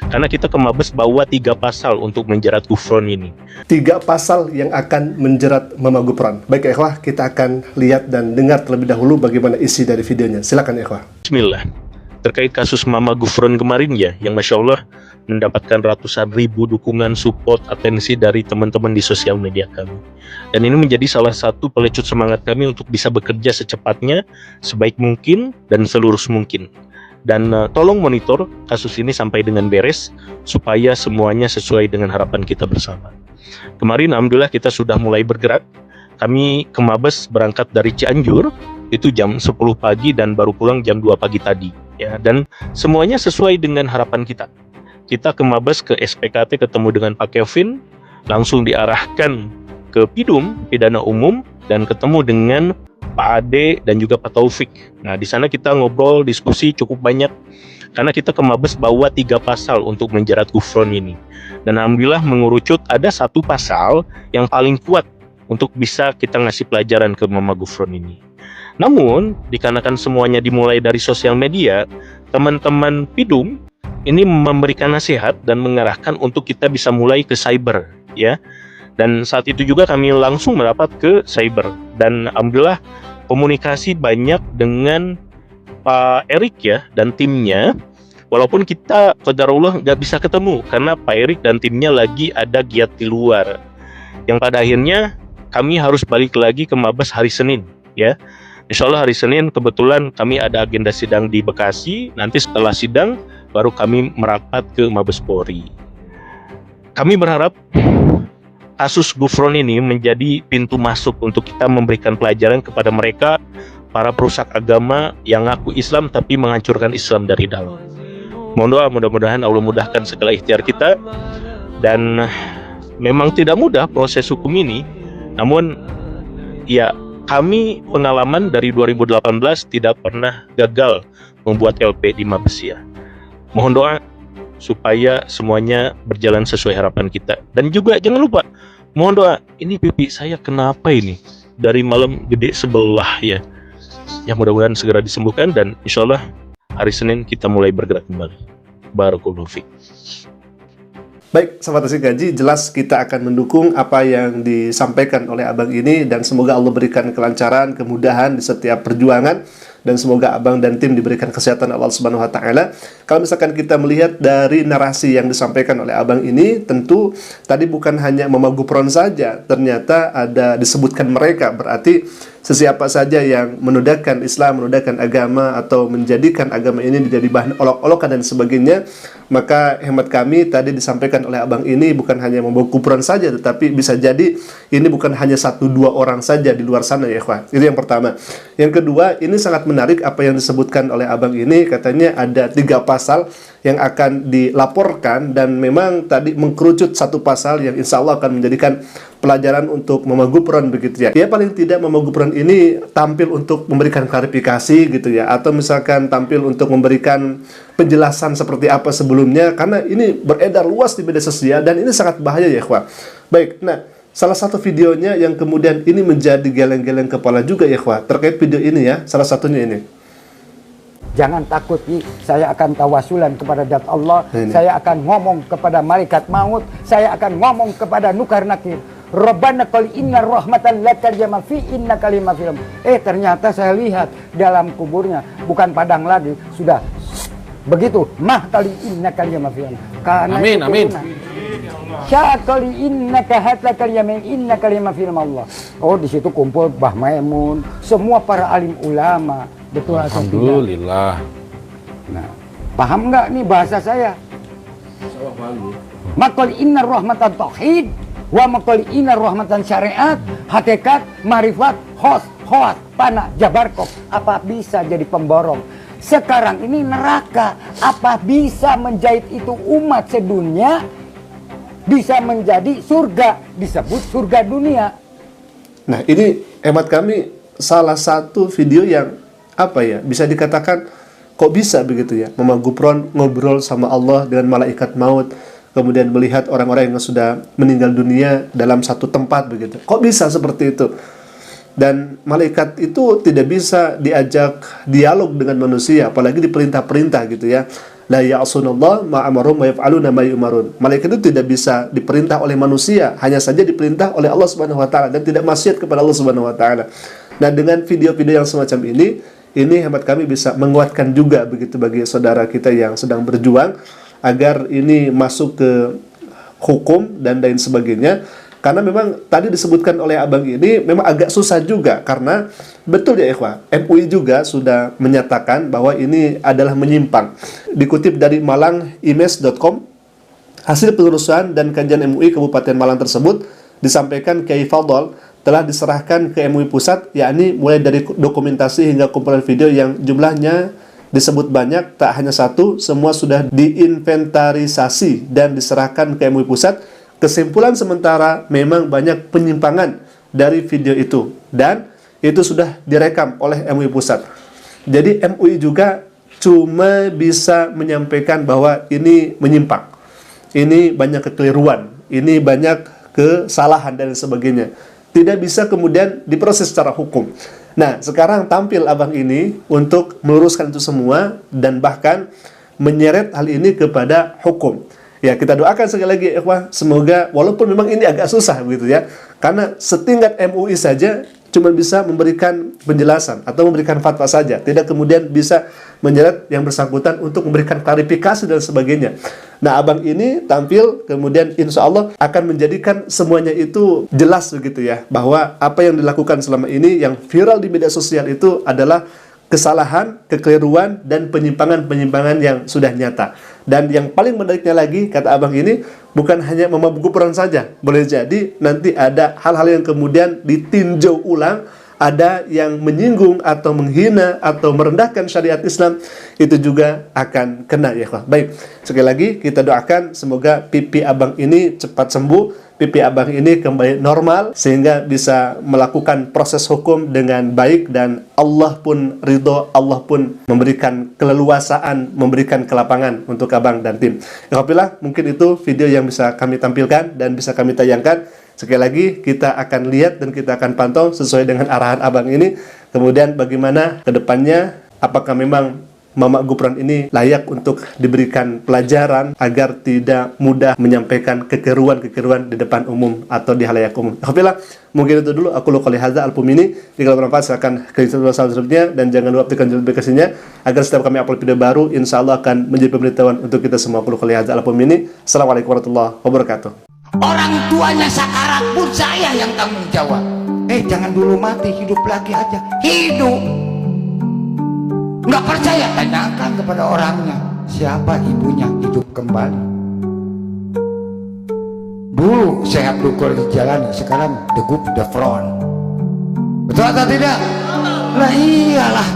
Karena kita ke Mabes bawa 3 pasal untuk menjerat Gufron ini. 3 pasal yang akan menjerat Mama Gufron. Baik ikhwah, kita akan lihat dan dengar terlebih dahulu bagaimana isi dari videonya. Silakan ikhwah. Bismillah. Terkait kasus Mama Gufron kemarin ya, yang Masya Allah mendapatkan ratusan ribu dukungan, support, atensi dari teman-teman di sosial media kami. Dan ini menjadi salah satu pelecut semangat kami untuk bisa bekerja secepatnya, sebaik mungkin, dan selurus mungkin. Dan tolong monitor kasus ini sampai dengan beres, supaya semuanya sesuai dengan harapan kita bersama. Kemarin Alhamdulillah kita sudah mulai bergerak. Kami ke Mabes berangkat dari Cianjur, itu jam 10 pagi dan baru pulang jam 2 pagi tadi. Ya, dan semuanya sesuai dengan harapan kita. Kita ke Mabes, ke SPKT, ketemu dengan Pak Kevin, langsung diarahkan ke Pidum, Pidana Umum, dan ketemu dengan Pak Ade dan juga Pak Taufik. Nah, di sana kita ngobrol, diskusi cukup banyak, karena kita ke Mabes bawa 3 pasal untuk menjerat Gufron ini. Dan Alhamdulillah mengerucut ada 1 pasal yang paling kuat untuk bisa kita ngasih pelajaran ke Mama Gufron ini. Namun, dikarenakan semuanya dimulai dari sosial media, teman-teman Pidum ini memberikan nasihat dan mengarahkan untuk kita bisa mulai ke cyber, ya. Dan saat itu juga kami langsung merapat ke cyber. Dan Alhamdulillah komunikasi banyak dengan Pak Erik ya dan timnya. Walaupun kita qadarullah nggak bisa ketemu karena Pak Erik dan timnya lagi ada giat di luar. Yang pada akhirnya kami harus balik lagi ke Mabes hari Senin, ya. Insya Allah hari Senin kebetulan kami ada agenda sidang di Bekasi. Nanti setelah sidang baru kami merapat ke Mabes Polri. Kami berharap kasus Gufron ini menjadi pintu masuk untuk kita memberikan pelajaran kepada mereka, para perusak agama yang ngaku Islam tapi menghancurkan Islam dari dalam. Mohon doa, mudah-mudahan Allah mudahkan segala ikhtiar kita. Dan memang tidak mudah proses hukum ini, namun ya kami pengalaman dari 2018 tidak pernah gagal membuat LP di Mabes ya. Mohon doa supaya semuanya berjalan sesuai harapan kita. Dan juga jangan lupa, mohon doa, ini pipi saya kenapa ini? Dari malam gede sebelah ya. Ya mudah-mudahan segera disembuhkan dan insya Allah hari Senin kita mulai bergerak kembali. Barakallahu fiik. Baik, sahabat Asik Gaji, jelas kita akan mendukung apa yang disampaikan oleh Abang ini dan semoga Allah berikan kelancaran, kemudahan di setiap perjuangan dan semoga Abang dan tim diberikan kesehatan Allah Subhanahu wa taala. Kalau misalkan kita melihat dari narasi yang disampaikan oleh Abang ini, tentu tadi bukan hanya Mama Gufron saja, ternyata ada disebutkan mereka, berarti sesiapa saja yang menodaikan Islam, menodaikan agama atau menjadikan agama ini menjadi bahan olok-olokan dan sebagainya, maka hemat kami tadi disampaikan oleh Abang ini bukan hanya membawa Gufron saja, tetapi bisa jadi ini bukan hanya 1-2 orang saja di luar sana ya ikhwan. Itu yang pertama. Yang kedua, ini sangat menarik apa yang disebutkan oleh Abang ini, katanya ada 3 pasal yang akan dilaporkan dan memang tadi mengkerucut 1 pasal yang insya Allah akan menjadikan pelajaran untuk Mama Gufron begitu ya. Ya paling tidak Mama Gufron ini tampil untuk memberikan klarifikasi gitu ya, atau misalkan tampil untuk memberikan penjelasan seperti apa sebelumnya, karena ini beredar luas di media sosial dan ini sangat bahaya ya ikhwan. Baik, nah salah satu videonya yang kemudian ini menjadi geleng-geleng kepala juga ya ikhwan, terkait video ini ya, salah satunya ini. Jangan takut, saya akan tawasulan kepada zat Allah, Ini. saya akan ngomong kepada malaikat maut, saya akan ngomong kepada Nukar Nakir. Rabbana qul inna rahmatan lakal jama fi inna kalima film. Ternyata saya lihat dalam kuburnya bukan padang lagi, sudah begitu. Mah kali inna kalima film. Amin, amin. Syakali inna kahatla kalima inna kalima film Allah. Oh, di situ kumpul Bah Maimun, semua para alim ulama. Betul atau tidak? Alhamdulillah. Nah, paham nggak nih bahasa saya? Makul inna rahmatan tauhid wa makul inna rahmatan syariat, hakikat, marifat, khos, panah, jabarkop. Apa bisa jadi pemborong? Sekarang ini neraka. Apa bisa menjahit itu umat sedunia bisa menjadi surga, disebut surga dunia. Nah ini hemat kami salah satu video yang apa ya, bisa dikatakan kok bisa begitu ya, Mama Gufron ngobrol sama Allah dengan malaikat maut, kemudian melihat orang-orang yang sudah meninggal dunia dalam satu tempat begitu. Kok bisa seperti itu? Dan malaikat itu tidak bisa diajak dialog dengan manusia, apalagi diperintah-perintah gitu ya. La ya'sunallah ma amarum wa yaf'aluna ma yu'marun. Malaikat itu tidak bisa diperintah oleh manusia, hanya saja diperintah oleh Allah Subhanahu wa taala dan tidak maksiat kepada Allah Subhanahu wa taala. Nah, dengan video-video yang semacam ini hemat kami bisa menguatkan juga begitu bagi saudara kita yang sedang berjuang agar ini masuk ke hukum dan lain sebagainya. Karena memang tadi disebutkan oleh abang ini memang agak susah juga, karena betul ya ikhwah, MUI juga sudah menyatakan bahwa ini adalah menyimpang. Dikutip dari malangimes.com, hasil penelusuran dan kajian MUI Kabupaten Malang tersebut disampaikan Kiai Fadol telah diserahkan ke MUI Pusat, yakni mulai dari dokumentasi hingga kumpulan video yang jumlahnya disebut banyak, tak hanya satu, semua sudah diinventarisasi dan diserahkan ke MUI Pusat. Kesimpulan sementara memang banyak penyimpangan dari video itu dan itu sudah direkam oleh MUI Pusat. Jadi MUI juga cuma bisa menyampaikan bahwa ini menyimpang, ini banyak kekeliruan, ini banyak kesalahan dan sebagainya. Tidak bisa kemudian diproses secara hukum. Nah, sekarang tampil abang ini untuk meluruskan itu semua dan bahkan menyeret hal ini kepada hukum. Ya, kita doakan sekali lagi ikhwah, semoga walaupun memang ini agak susah begitu ya, karena setingkat MUI saja cuma bisa memberikan penjelasan atau memberikan fatwa saja, tidak kemudian bisa menyeret yang bersangkutan untuk memberikan klarifikasi dan sebagainya. Nah, abang ini tampil kemudian insya Allah akan menjadikan semuanya itu jelas begitu ya, bahwa apa yang dilakukan selama ini yang viral di media sosial itu adalah kesalahan, kekeliruan, dan penyimpangan-penyimpangan yang sudah nyata. Dan yang paling menariknya lagi, kata abang ini, bukan hanya memabuk peran saja. Boleh jadi nanti ada hal-hal yang kemudian ditinjau ulang, ada yang menyinggung atau menghina atau merendahkan syariat Islam, itu juga akan kena ya. Baik, sekali lagi kita doakan semoga pipi abang ini cepat sembuh, pipi abang ini kembali normal sehingga bisa melakukan proses hukum dengan baik dan Allah pun ridho, Allah pun memberikan keleluasaan, memberikan kelapangan untuk abang dan tim. Alhamdulillah, mungkin itu video yang bisa kami tampilkan dan bisa kami tayangkan. Sekali lagi kita akan lihat dan kita akan pantau sesuai dengan arahan abang ini. Kemudian bagaimana ke depannya, apakah memang Mama Gufron ini layak untuk diberikan pelajaran agar tidak mudah menyampaikan kekeruan-kekeruan di depan umum atau di halayak umum. Alhamdulillah, mungkin itu dulu. Aku qouli hadza album ini. Jika bermanfaat silakan klik subscribe-nya dan jangan lupa tekan notifikasinya agar setiap kami upload video baru insya Allah akan menjadi pemberitahuan untuk kita semua. Aku qouli hadza album ini. Assalamualaikum warahmatullahi wabarakatuh. Orang tuanya sakarat pun saya yang tanggung jawab. Jangan dulu mati, hidup lagi aja. Hidup. Nggak percaya, tanyakan kepada orangnya. Siapa ibunya hidup kembali. Dulu sehat rukul di jalan, sekarang degup the front. Betul atau tidak? Nah iyalah.